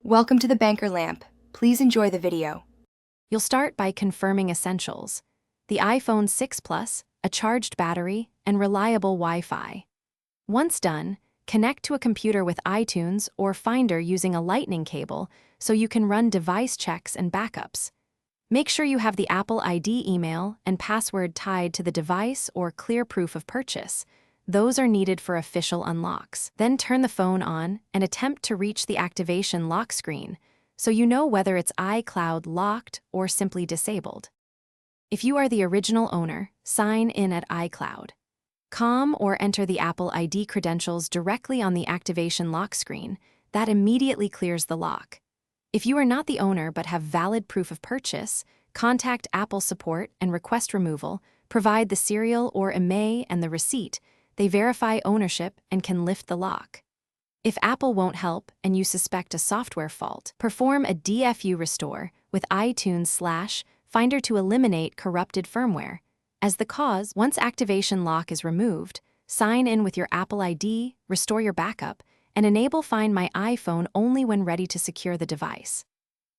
Welcome to the Banker Lamp. Please enjoy the video. You'll start by confirming essentials: the iPhone 6 Plus, a charged battery, and reliable Wi-Fi. Once done, connect to a computer with iTunes or Finder using a Lightning cable so you can run device checks and backups. Make sure you have the Apple ID email and password tied to the device or clear proof of purchase. Those are needed for official unlocks. Then turn the phone on and attempt to reach the activation lock screen so you know whether it's iCloud locked or simply disabled. If you are the original owner, sign in at iCloud.com or enter the Apple ID credentials directly on the activation lock screen. That immediately clears the lock. If you are not the owner but have valid proof of purchase, contact Apple support and request removal. Provide the serial or IMEI and the receipt. They verify ownership and can lift the lock. If Apple won't help and you suspect a software fault, perform a DFU restore with iTunes/Finder to eliminate corrupted firmware. As the cause, once activation lock is removed, sign in with your Apple ID, restore your backup, and enable Find My iPhone only when ready to secure the device.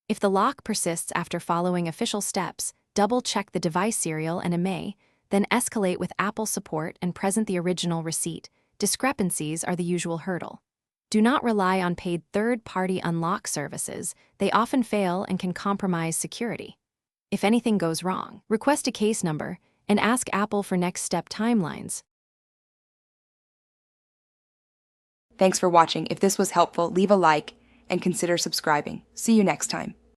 If the lock persists after following official steps, double-check the device serial and IMEI, then escalate with Apple support and present the original receipt. Discrepancies are the usual hurdle. Do not rely on paid third-party unlock services. They often fail and can compromise security. If anything goes wrong, request a case number and ask Apple for next step timelines. Thanks for watching. If this was helpful, leave a like and consider subscribing. See you next time.